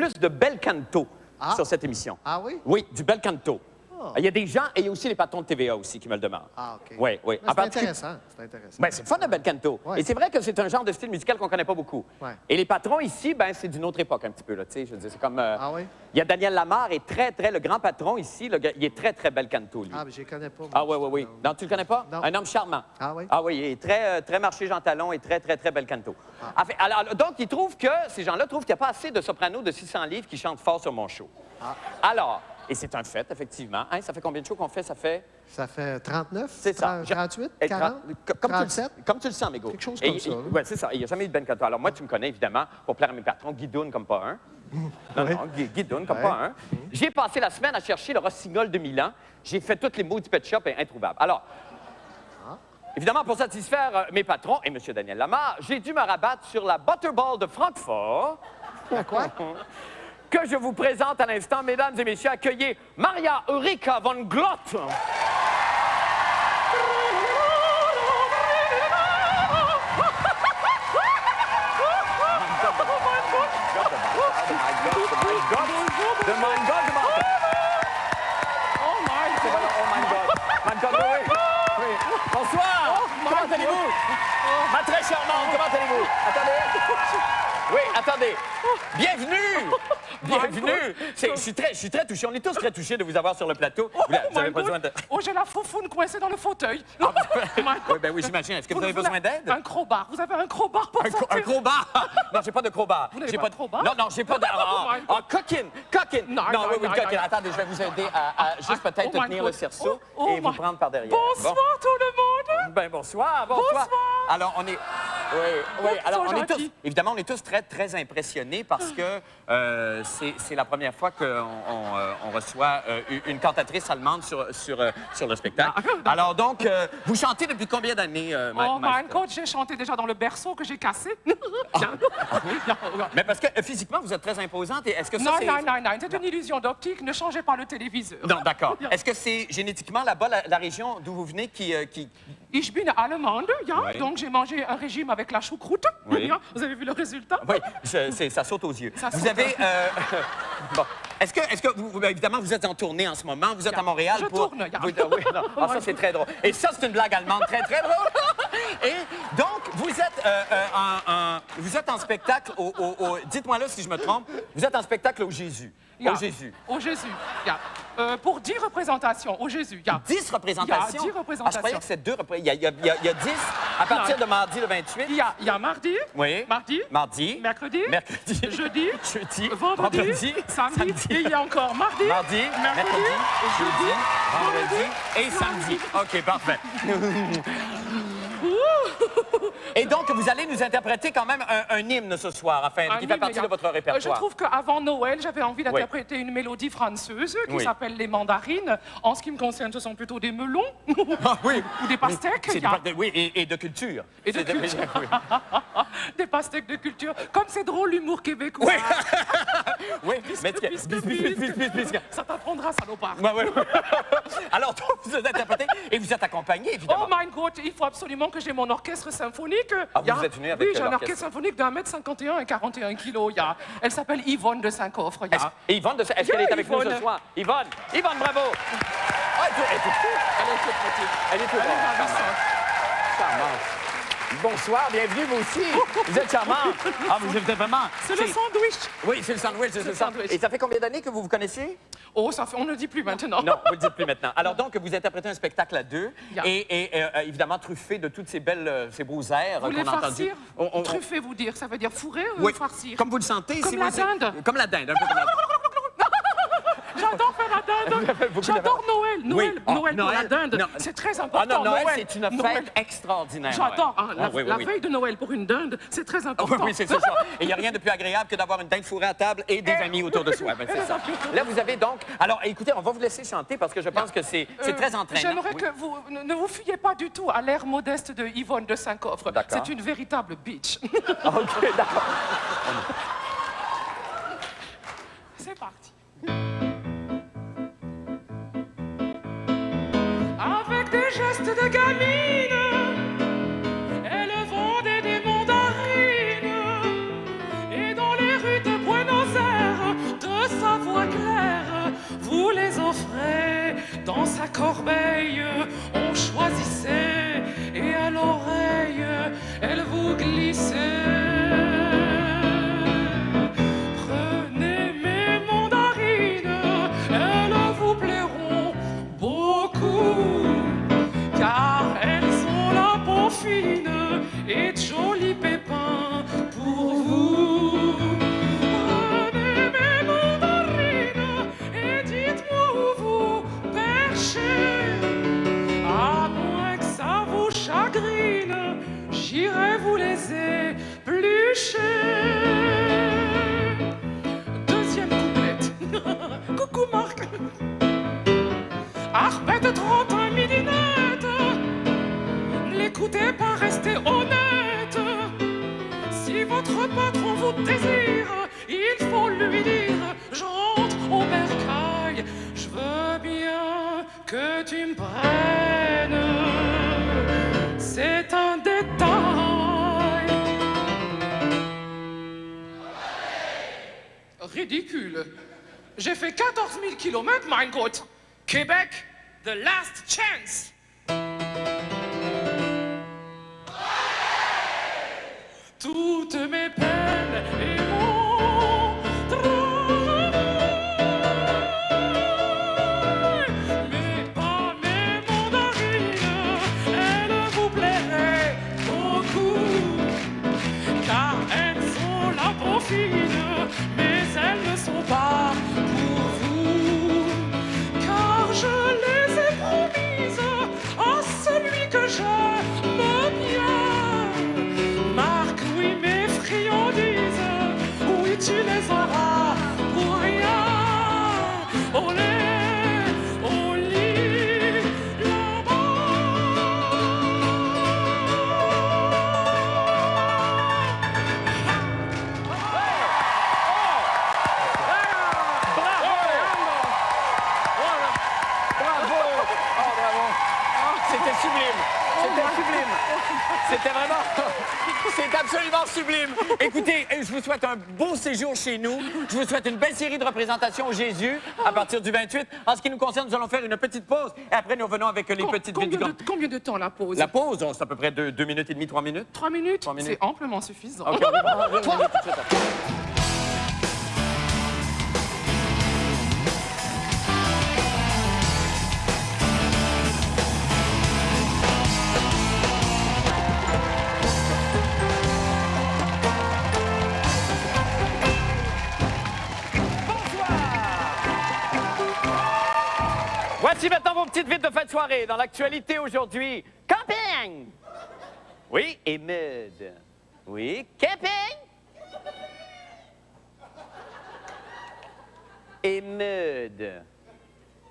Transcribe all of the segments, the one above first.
plus de bel canto sur cette émission. Ah oui? Oui, du bel canto. Il y a des gens, et il y a aussi les patrons de TVA aussi qui me le demandent. Ah, OK. Oui, oui. C'est intéressant. C'est intéressant. Ben, c'est le fun, le bel canto. Ouais. Et c'est vrai que c'est un genre de style musical qu'on ne connaît pas beaucoup. Ouais. Et les patrons ici, ben, c'est d'une autre époque un petit peu. Là, je veux dire, c'est comme... Ah oui? Il y a Daniel Lamarre, et le grand patron ici, il est très, très bel canto, lui. Ah, mais je ne connais pas. Ah oui, oui, oui. Non, tu le connais pas? Non. Un homme charmant. Ah oui? Ah oui, il est très, très marché Jean Talon et très, très, très bel canto. Alors, donc, ils trouvent que, ces gens-là trouvent qu'il n'y a pas assez de sopranos de 600 livres qui chantent fort sur mon show. Alors, et c'est un fait, effectivement. Hein, ça fait combien de shows qu'on fait? Ça fait... Ça fait 39? C'est ça. 38? Et 40? comme 37? Comme tu le sens, Mégo. Quelque chose comme ça. Oui, c'est ça. Il n'y a jamais eu de ben canto. Alors, moi, tu me connais, évidemment, pour plaire à mes patrons, Guidoune comme pas un. Non, non, Guidoune comme pas un. J'ai passé la semaine à chercher le Rossignol de Milan. J'ai fait toutes les mots du Pet Shop et introuvables. Alors, évidemment, pour satisfaire mes patrons et M. Daniel Lamarre, j'ai dû me rabattre sur la Butterball de Francfort. Quoi? Que je vous présente à l'instant, mesdames et messieurs, accueillez Maria Ulrika von Glott. Bonsoir! Comment allez-vous? Ma très charmante, comment allez-vous? Attendez. Oui, attendez. Bienvenue! Bienvenue! Je suis très touché. On est tous très touchés de vous avoir sur le plateau. Vous avez pas besoin de... Oh, j'ai la foufoune coincée dans le fauteuil. Oui, ben oui, j'imagine. Est-ce que vous avez besoin d'aide? Un crowbar. Vous avez un crowbar pour sortir? Un crowbar? Non, j'ai pas de crowbar. Vous n'avez pas de crowbar? Non, non, j'ai pas de... coquine! Non, Oui, coquine. Attendez, je vais vous aider à juste peut-être tenir le cerceau et vous prendre par derrière. Bonsoir tout le monde! Ben bonsoir, bonsoir. Alors, on est... Oui, alors on est tous... Évidemment, on est tous très, très impressionnés parce que c'est la première fois qu'on reçoit une cantatrice allemande sur le spectacle. Alors donc, vous chantez depuis combien d'années, Oh my God, j'ai chanté déjà dans le berceau que j'ai cassé. Mais parce que physiquement, vous êtes très imposante. Et est-ce que ça, Non, c'est... non, non, non, c'est une illusion d'optique. Ne changez pas le téléviseur. Non, d'accord. Est-ce que c'est génétiquement là-bas, la région d'où vous venez qui... Ich bin allemande, Oui. donc j'ai mangé un régime avec la choucroute. Oui. Vous avez vu le résultat? Oui, ça saute aux yeux. Ça Vous saute. avez... Bon. Est-ce que vous, évidemment, vous êtes en tournée en ce moment, vous êtes à Montréal Je pour... tourne, Oui, non. Ah, ça, c'est très drôle. Et ça, c'est une blague allemande très, très drôle. Et donc, vous êtes en spectacle dites-moi là si je me trompe, vous êtes en spectacle au Jésus. Au Jésus. Au Jésus. Pour 10 représentations, au Jésus. 10 représentations? Il y a 10 représentations. Ah, je croyais que c'est 2 représentations. Il y a 10 à partir de mardi le 28. Il y a mardi, Oui. mardi, mercredi, jeudi, vendredi, samedi, et il y a encore mardi, mercredi, jeudi, vendredi et samedi. OK, parfait. Et donc, vous allez nous interpréter quand même un hymne ce soir, enfin, qui fait partie de votre répertoire. Je trouve qu'avant Noël, j'avais envie d'interpréter une mélodie française qui s'appelle Les Mandarines. En ce qui me concerne, ce sont plutôt des melons ou des pastèques. Oui, et de culture. Et de culture. Des pastèques de culture. Comme c'est drôle, l'humour québécois. Oui. Oui, mais ça t'apprendra, salopard. Alors, donc, vous êtes interprété et vous êtes accompagné, évidemment. Oh my God, il faut absolument que j'ai mon orchestre symphonique. Ah, vous êtes venu avec Oui, j'ai un orchestre symphonique d'1,51 m et 41 kg. Elle s'appelle Yvonne de Saint-Coffre. Yvonne, est-ce qu'elle est avec nous ce soir? Yvonne, bravo! Elle est toute charmante. Bonsoir, bienvenue, vous aussi. Vous êtes charmant. Ah, vous êtes vraiment... C'est le sandwich. Oui, c'est le sandwich, c'est le sandwich. Et ça fait combien d'années que vous vous connaissez? Oh, ça fait... on ne le dit plus maintenant. Non, vous ne le dites plus maintenant. Alors donc, vous interprétez un spectacle à deux et évidemment truffé de toutes ces beaux airs qu'on a entendus. Truffé, vous dire, ça veut dire fourrer ou farcir? Comme vous le sentez. Comme la dinde. Comme la dinde, un peu comme la dinde. J'adore faire la dinde. J'adore Noël. Noël pour la dinde. C'est très important. Ah non, Noël, c'est une fête extraordinaire. J'adore. La veille de Noël pour une dinde, c'est très important. Oui, c'est ça. Et il n'y a rien de plus agréable que d'avoir une dinde fourrée à table et des amis autour de soi. C'est ça. Là, vous avez donc... Alors, écoutez, on va vous laisser chanter parce que je pense que c'est très entraînant. J'aimerais que vous ne vous fiez pas du tout à l'air modeste de Yvonne de Saint-Coffre. C'est une véritable bitch. OK, d'accord. C'est parti. Avec des gestes de gamine, elle vendait des mandarines. Et dans les rues de Buenos Aires, corbeille, on choisissait, et à l'oreille, elle vous glissait. Prenez mes mandarines, elles vous plairont beaucoup, car elles ont la peau fine et de jolis pépins pour vous. Prenez mes mandarines et dites-moi où vous perchez. À moins que ça vous chagrine, j'irai vous les éplucher. Deuxième couplette. Coucou Marc. Arpète 31 millimètres. N'écoutez pas, restez honnête. Si votre patron vous désire, il faut lui dire: je rentre au bercail, je veux bien que tu me prennes. C'est un détail. Ridicule. J'ai fait 14 000 kilomètres, mein Gott. Québec, the last chance. Toutes mes peines et mon travail, mais pas mes mandarines, elles vous plairaient beaucoup, car elles sont la peau fine, mais elles ne sont pas pour vous, car je les ai promises à celui que j'aime bien. Marc, oui, mes friandises, oui, tu les auras pour rien. Olé, au lit, là-bas. Bravo! Oh, bravo! C'était sublime! C'était sublime! C'était vraiment... C'est absolument sublime! Écoutez, je vous souhaite un beau séjour chez nous. Je vous souhaite une belle série de représentations au Jésus à partir du 28. En ce qui nous concerne, nous allons faire une petite pause. Et après, nous revenons avec les petites villes du Grand. Combien de temps la pause? La pause, c'est à peu près 2 minutes et demie, 3 minutes. 3 minutes? 3 minutes. C'est amplement suffisant. OK, on revient tout de suite après. Voici maintenant vos petites vites de fin de soirée. Dans l'actualité aujourd'hui, campagne. Oui, émeute. Oui, campagne. Émeute.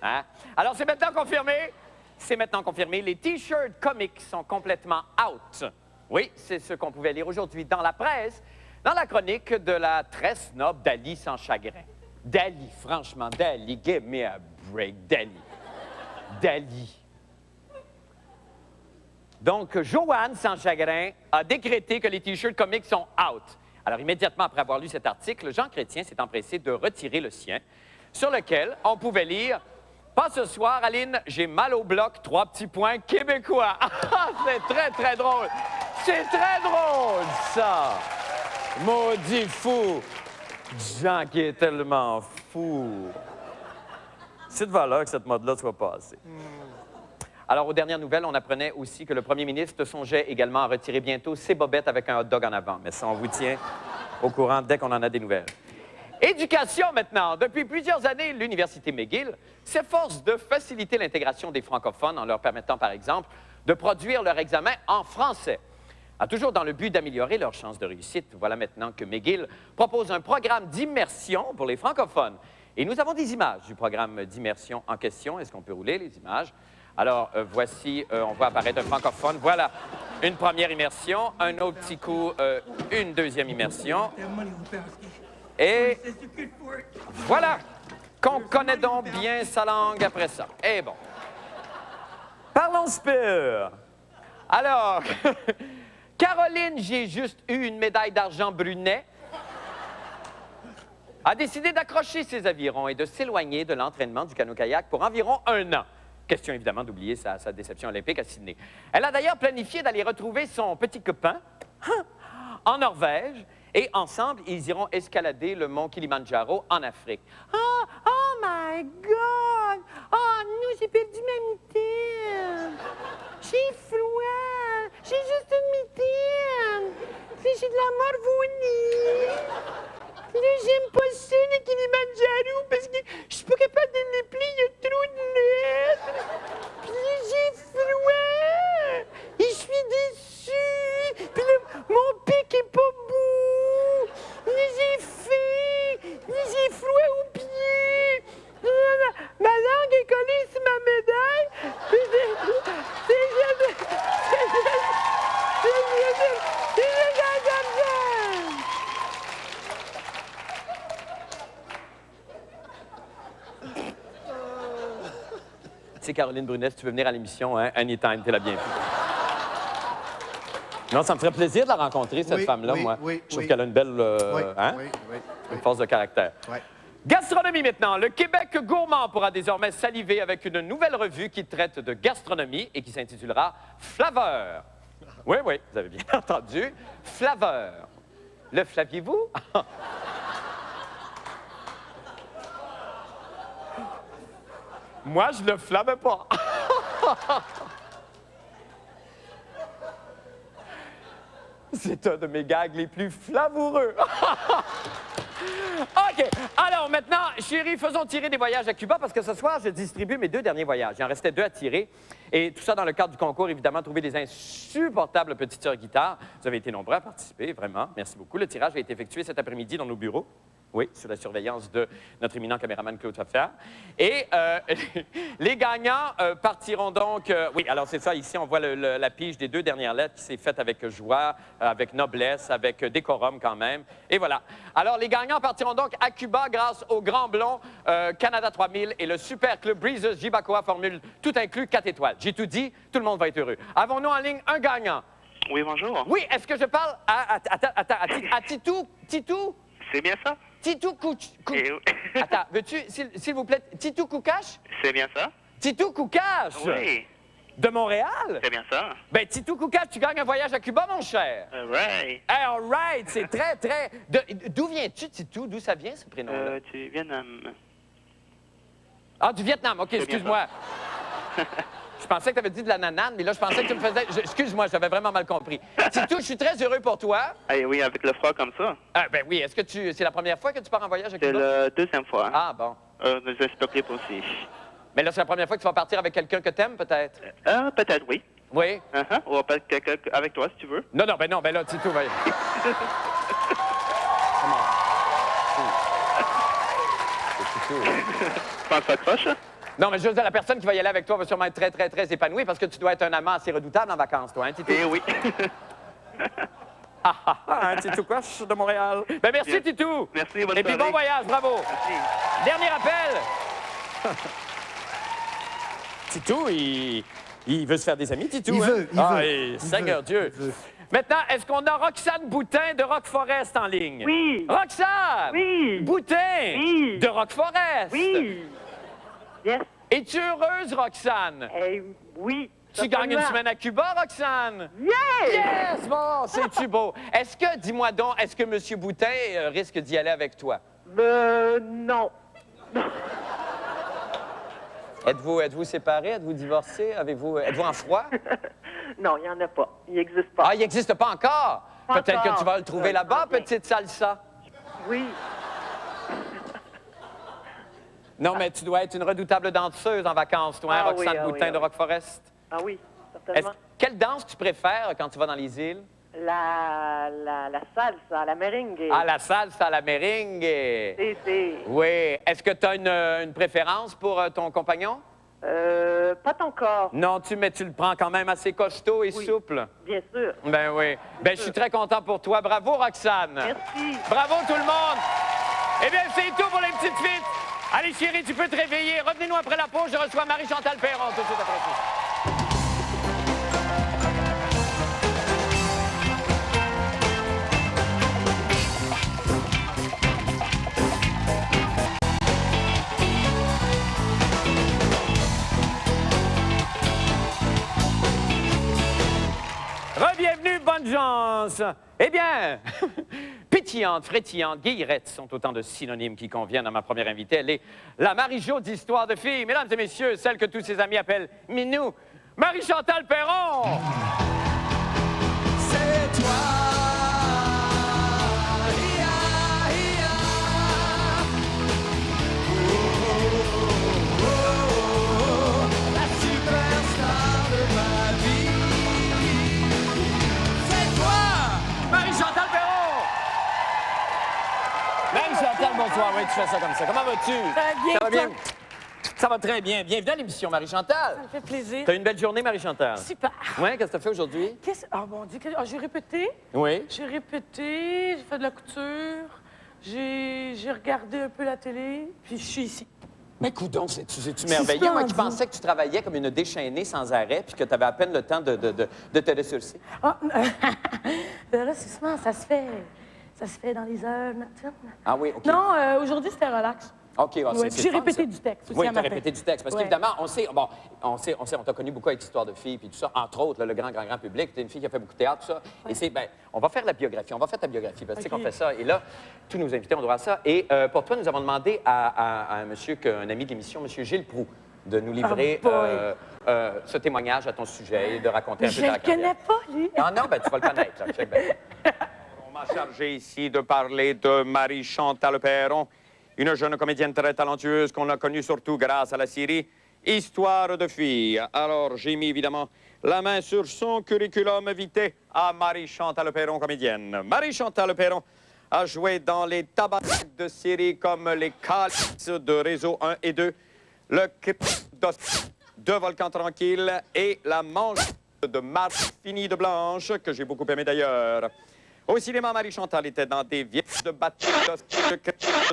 Hein? Alors, c'est maintenant confirmé. C'est maintenant confirmé. Les T-shirts comiques sont complètement out. Oui, c'est ce qu'on pouvait lire aujourd'hui dans la presse, dans la chronique de la très snob Dali sans chagrin. Dali, franchement, Dali, give me a break, Dali. Dali. Donc, Joanne sans chagrin a décrété que les T-shirts comiques sont out. Alors, immédiatement après avoir lu cet article, Jean Chrétien s'est empressé de retirer le sien, sur lequel on pouvait lire « Pas ce soir, Aline, j'ai mal au bloc, 3 petits points québécois. » C'est très, très drôle. C'est très drôle, ça. Maudit fou. Jean qui est tellement fou. C'est de valeur que cette mode-là soit passée. Alors, aux dernières nouvelles, on apprenait aussi que le premier ministre songeait également à retirer bientôt ses bobettes avec un hot dog en avant. Mais ça, on vous tient au courant dès qu'on en a des nouvelles. Éducation, maintenant. Depuis plusieurs années, l'Université McGill s'efforce de faciliter l'intégration des francophones en leur permettant, par exemple, de produire leur examen en français. Toujours dans le but d'améliorer leurs chances de réussite, voilà maintenant que McGill propose un programme d'immersion pour les francophones. Et nous avons des images du programme d'immersion en question. Est-ce qu'on peut rouler les images? Alors, voici, on voit apparaître un francophone. Voilà, une première immersion, un autre petit coup, une deuxième immersion. Et voilà, qu'on connaît donc bien sa langue après ça. Et bon. Parlons spur. Alors, Caroline, j'ai juste eu une médaille d'argent Brunet, a décidé d'accrocher ses avirons et de s'éloigner de l'entraînement du canot-kayak pour environ 1 an. Question évidemment d'oublier sa déception olympique à Sydney. Elle a d'ailleurs planifié d'aller retrouver son petit copain en Norvège et ensemble, ils iront escalader le mont Kilimandjaro en Afrique. Oh my God! Oh non, j'ai perdu ma mitaine! J'ai froid! J'ai juste une mitaine! Puis j'ai de la morphounie! Puis là, j'aime pas ça, le Kilimandjaro, parce que je suis pas capable de le plier, il y a trop de lettres! Puis là, j'ai froid! Et je suis déçue! Puis là, mon pic est pas beau! Là, j'ai faim! Là, j'ai froid aux pieds! Ma langue est collée sur ma médaille! Tu sais, Caroline Brunet, si tu veux venir à l'émission, hein, anytime, t'es la bienvenue. Non, ça me ferait plaisir de la rencontrer, cette femme-là, moi. Je trouve qu'elle a une belle une force de caractère. Oui. Gastronomie maintenant. Le Québec gourmand pourra désormais saliver avec une nouvelle revue qui traite de gastronomie et qui s'intitulera Flaveur. Oui, oui, vous avez bien entendu. Flaveur. Le flaviez-vous? Moi, je le flamme pas. C'est un de mes gags les plus flavoureux. OK. Alors, maintenant, chérie, faisons tirer des voyages à Cuba parce que ce soir, je distribue mes 2 derniers voyages. Il en restait 2 à tirer. Et tout ça dans le cadre du concours, évidemment, trouver des insupportables petites sœurs guitares. Vous avez été nombreux à participer, vraiment. Merci beaucoup. Le tirage a été effectué cet après-midi dans nos bureaux. Oui, sous la surveillance de notre éminent caméraman Claude Faffer. Et les gagnants partiront donc... oui, alors c'est ça, ici, on voit la pige des 2 dernières lettres qui s'est faite avec joie, avec noblesse, avec décorum quand même. Et voilà. Alors, les gagnants partiront donc à Cuba grâce au Grand Blond, Canada 3000 et le Super Club Breezes Jibacoa Formule, tout inclus 4 étoiles. J'ai tout dit, tout le monde va être heureux. Avons-nous en ligne un gagnant? Oui, bonjour. Oui, est-ce que je parle à Titou? Titou? C'est bien ça? Titou Attends, veux-tu, s'il vous plaît, Titou Koukache? C'est bien ça? Titou Koukache? Oui. De Montréal? C'est bien ça? Ben, Titou Koukache, tu gagnes un voyage à Cuba, mon cher. Right. All right, c'est très... D'où viens-tu, Titou? D'où ça vient, ce prénom-là? Du Vietnam. Ah, du Vietnam, OK, excuse-moi. Je pensais que tu avais dit de la nanane, mais là, je pensais que tu me faisais... Excuse-moi, j'avais vraiment mal compris. Titou, je suis très heureux pour toi. Ah oui, avec le froid comme ça. Ah, ben oui, est-ce que c'est la première fois que tu pars en voyage à Cuba? C'est la 2e fois. Ah, bon. J'espère que aussi. Mais là, c'est la première fois que tu vas partir avec quelqu'un que t'aimes, peut-être? Peut-être, oui. Oui? Ou peut-être quelqu'un avec toi, si tu veux. Non, ben là, Titou, va... Comment? C'est Titou. Je pense que ça croche. Non, mais juste la personne qui va y aller avec toi va sûrement être très, très, très épanouie parce que tu dois être un amant assez redoutable en vacances, toi, hein, Titou? Eh oui. Titou Coche de Montréal. Ben merci, Bien. Titou. Merci, bonne Et puis soirée. bon voyage, bravo. Merci. Dernier appel. Titou, il veut se faire des amis, Titou. Il hein? veut, il veut. Et, Seigneur veut, Dieu. il veut. Maintenant, est-ce qu'on a Roxane Boutin de Rock Forest en ligne? Oui. Roxane! Oui. Boutin! Oui. De Rock Forest! Oui. Yes. Es-tu heureuse, Roxane? Oui. Tu gagnes une semaine à Cuba, Roxane? Yeah! Yes! Bon, c'est-tu beau? Est-ce que, dis-moi donc, est-ce que M. Boutin risque d'y aller avec toi? Non. Êtes-vous séparés? Êtes-vous divorcés? Êtes-vous en froid? Non, il n'y en a pas. Il n'existe pas. Ah, il n'existe pas encore? Pas Peut-être encore. que tu vas le trouver là-bas, Bien. petite salsa. Oui. Non, mais tu dois être une redoutable danseuse en vacances, toi, hein, Ah Roxane oui, ah Boutin oui, de ah Rock Forest. Ah oui, certainement. Quelle danse tu préfères quand tu vas dans les îles? La salsa, la merengue. Ah, la salsa à la meringue. C'est... Oui. Est-ce que tu as une préférence pour ton compagnon? Pas ton corps, Non, mais tu le prends quand même assez costaud et Oui. souple. bien sûr. Ben oui. Ben, je suis très content pour toi. Bravo, Roxane. Merci. Bravo, tout le monde. Eh bien, c'est tout pour les petites filles. Allez, chérie, tu peux te réveiller. Revenez-nous après la pause. Je reçois Marie-Chantal Perron tout de suite après ça. commence. Eh bien, pétillante, frétillante, guillerette sont autant de synonymes qui conviennent à ma première invitée. Elle est la Marie-Jo d'Histoire de filles. Mesdames et messieurs, celle que tous ses amis appellent Minou, Marie-Chantal Perron! C'est toi. La superstar de ma vie. C'est toi. Marie-Chantal Perron! Marie-Chantal, bonsoir. Oui, tu fais ça comme ça. Comment vas-tu? Bien, Ça va bien? toi? Ça va très bien. Bienvenue à l'émission, Marie-Chantal. Ça me fait plaisir. T'as eu une belle journée, Marie-Chantal? Super. Oui, qu'est-ce que t'as fait aujourd'hui? Oh mon Dieu, j'ai répété. Oui. J'ai répété, j'ai fait de la couture, j'ai regardé un peu la télé, puis je suis ici. Mais coudonc, c'est-tu merveilleux? Moi qui splendide. pensais que tu travaillais comme une déchaînée sans arrêt puis que tu avais à peine le temps de te ressourcer. Ah, là, c'est souvent, ça se fait dans les heures nocturnes. Ah oui, OK. Non, aujourd'hui, c'était relax. OK, ah, Ouais, c'est j'ai fun, répété ça. du texte aussi Oui, à tu as matin. répété du texte. Parce Ouais. qu'évidemment, on t'a connu beaucoup avec l'histoire de filles puis tout ça. Entre autres, là, le grand public. Tu es une fille qui a fait beaucoup de théâtre, tout ça. Et c'est, ben, on va faire la biographie. On va faire ta biographie. Parce que tu sais OK. qu'on fait ça. Et là, tous nos invités ont droit à ça. Et pour toi, nous avons demandé à un monsieur, un ami de l'émission, M. Gilles Proulx, de nous livrer Oh boy. ce témoignage à ton sujet et de raconter un peu Je ta le carrière. connais pas, lui. Ah non, ben tu vas le connaître. Là. Check bien. On m'a chargé ici de parler de Marie-Chantal Perron, une jeune comédienne très talentueuse qu'on a connue surtout grâce à la série Histoire de filles. Alors, j'ai mis évidemment la main sur son curriculum vitae à Marie-Chantal Perron, comédienne. Marie-Chantal Perron a joué dans les tabacs de séries comme Les Calices de Réseau 1 et 2, Le Cryptos de Volcan Tranquille et La Manche de Mars Finie de Blanche, que j'ai beaucoup aimé d'ailleurs. Au cinéma, Marie-Chantal était dans des vieilles de bataille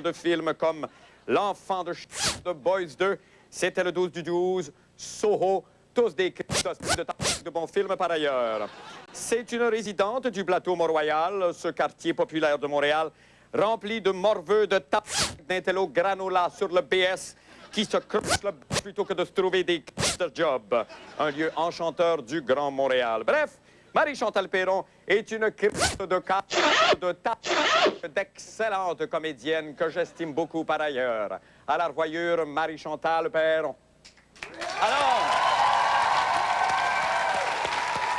de films comme L'Enfant de Boys 2, C'était le 12 du 12, Soho, tous des de bons films par ailleurs. C'est une résidente du plateau Mont-Royal, ce quartier populaire de Montréal, rempli de morveux, de tapes d'intello granola sur le BS, qui se creusent le b- plutôt que de se trouver des jobs. Un lieu enchanteur du Grand Montréal. Bref, Marie-Chantal Perron est une crise de cas, de tape, d'excellente comédienne que j'estime beaucoup par ailleurs. À la revoyure, Marie-Chantal Perron. Alors,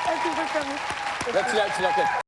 Ah, tu veux le fermer. là, tu l'as